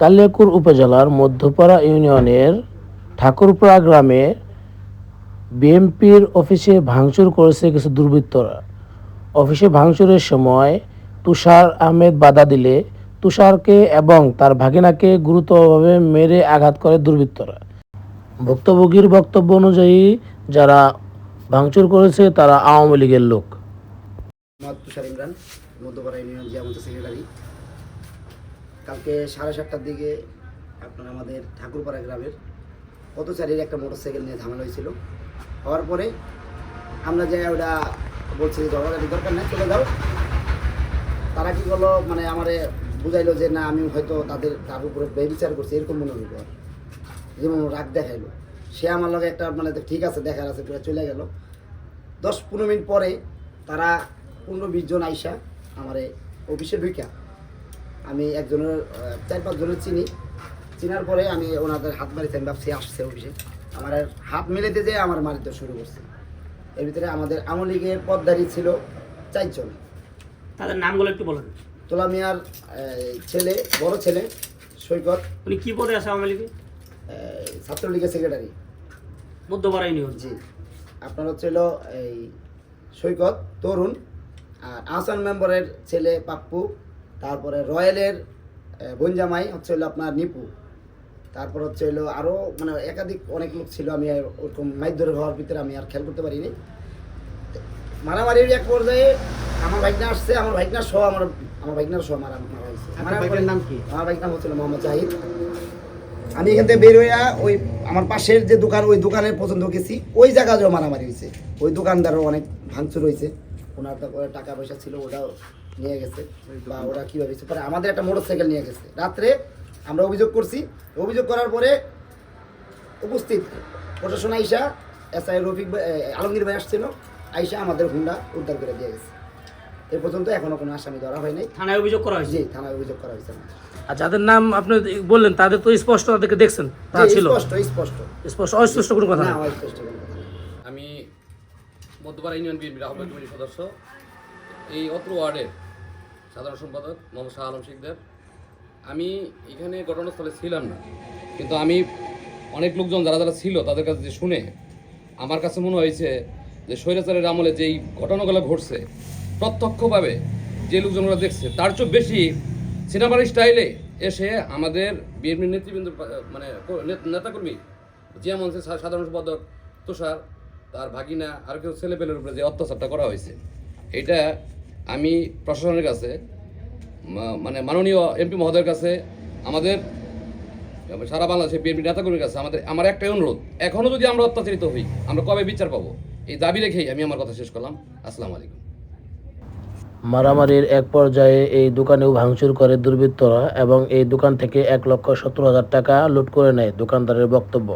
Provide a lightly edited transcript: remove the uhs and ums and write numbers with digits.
কালিয়াকৈর উপজেলার মধ্যপাড়া ইউনিয়নের ঠাকুরপাড়া গ্রামে বিএনপির অফিসে ভাঙচুর করেছে কিছু দুর্বৃত্তরা। অফিসে ভাঙচুরের সময় তুষার আহমেদ বাধা দিলে তুষারকে এবং তার ভাগিনাকে গুরুতরভাবে মেরে আঘাত করে দুর্বৃত্তরা। ভুক্তভোগীর বক্তব্য অনুযায়ী যারা ভাঙচুর করেছে তারা আওয়ামী লীগের লোক। তুষার ইমরান, মধ্যপাড়া ইউনিয়ন জিয়ামত সেক্রেটারি। কালকে 7:30টার দিকে আপনার আমাদের ঠাকুরপাড়া গ্রামের পথচারীর একটা মোটরসাইকেল নিয়ে ঝামেলা হয়েছিল। হওয়ার পরে আমরা যাই ওটা বলছি যে ঝগড়াঝাটি দরকার নেই, চলে যাও। তারা কী করলো, মানে আমারে বুঝাইলো যে না আমি হয়তো তার উপরে বিচার করছি, এরকম মনে হইল, যেমন রাগ দেখাইলো। সে আমার লগে একটা মানে ঠিক আছে দেখার আছে পুরো চলে গেল। 10-15 মিনিট পরে তারা 15-20 জন আইসা আমার অফিসে ঢুকা, আমি একজনের 4-5 জনের চিনার পরে আমি ওনাদের হাত মারিতে আমি ভাবছি আসছে অফিসে। আমার হাত মিলাইতে যেয়ে আমার মারিতে শুরু করছে। এর ভিতরে আমাদের আওয়ামী লীগের পদধারী ছিল 4 জন। তাদের নামগুলো একটু বলুন। তোলা মিয়ার ছেলে, বড় ছেলে সৈকত। উনি কি পদে আছে আওয়ামী লীগে? ছাত্রলীগের সেক্রেটারি, মধ্যপাড়া ইউনিয়ন। জি। আপনার হচ্ছিল এই সৈকত তরুণ, আর আহসান মেম্বারের ছেলে পাপ্পু, তারপরে রয়্যালের বনজামাই হচ্ছে হলো আপনার নিপু, তারপর হচ্ছে হলো আরও মানে একাধিক অনেক লোক ছিল। আমি ওরকম মাইধর হওয়ার ভিতরে আমি আর খেয়াল করতে পারিনি। মারামারির এক পর্যায়ে আমার ভাইকনা আসছে, আমার ভাইকনা সহ আমার ভাইকনার সহ মারা হয়েছে। আমার নাম কি? আমার ভাইকনার হচ্ছিল মোহাম্মদ জাহিদ। আমি এখান থেকে বের হইয়া ওই আমার পাশের যে দোকান, ওই দোকানের পর্যন্ত গেছি। ওই জায়গাতেও মারামারি হয়েছে, ওই দোকানদারও অনেক ভাঙচুর হয়েছে। ওনার তারপরে টাকা পয়সা ছিল ওটাও নিয়ে গেছে, বা ওরা কীভাবে হয়েছে। পরে আমাদের একটা মোটরসাইকেল নিয়ে গেছে রাত্রে। আমরা অভিযোগ করছি, অভিযোগ করার পরে উপস্থিত প্রশাসন আইসা, SI রফিক ভাই, আলমগীর ভাই আসছিল, আইসা আমাদের হুন্ডা উদ্ধার করে দিয়ে গেছে। এ পর্যন্ত এখনো কোনো আসামি ধরা হয় নাই। থানায় অভিযোগ করা হয়েছে? জি, থানায় অভিযোগ করা হয়েছে। আর যাদের নাম আপনি বললেন তাদের তো স্পষ্ট, তাদেরকে দেখছেন? অস্পষ্ট কোনো কথা না। আমি মধ্যপাড়া ইউনিয়ন বিএনপির আহ্বায়ক কমিটির সদস্য, এই অত্র ওয়ার্ডের সাধারণ সম্পাদক মোহাম্মদ শাহ আলম শিকদার। আমি এখানে ঘটনাস্থলে ছিলাম না, কিন্তু আমি অনেক লোকজন যারা যারা ছিল তাদের কাছে যে শুনে আমার কাছে মনে হয়েছে যে স্বৈরাচারের আমলে যেই ঘটনাগুলো ঘটছে প্রত্যক্ষভাবে যে লোকজনরা দেখছে তার চেয়ে বেশি সিনেমার স্টাইলে এসে আমাদের বিএনপির নেতৃবৃন্দ মানে নেতাকর্মী যেমন সাধারণ সম্পাদক তুষার, তার ভাগিনা আর কেউ ছেলেপেলের উপরে যে অত্যাচারটা করা হয়েছে, এটা আমি প্রশাসনের কাছে মানে মাননীয় এমপি মহোদয়ের কাছে, আমাদের সারা বাংলাদেশের বিএনপি নেতাকর্মীর কাছে আমার একটাই অনুরোধ, এখনও যদি আমরা অত্যাচারিত হই আমরা কবে বিচার পাবো, এই দাবি রেখেই আমি আমার কথা শেষ করলাম। আসসালামু আলাইকুম। মারামারির এক পর্যায়ে এই দোকানেও ভাঙচুর করে দুর্বৃত্তরা এবং এই দোকান থেকে 1,17,000 টাকা লুট করে নেয় দোকানদারের বক্তব্য।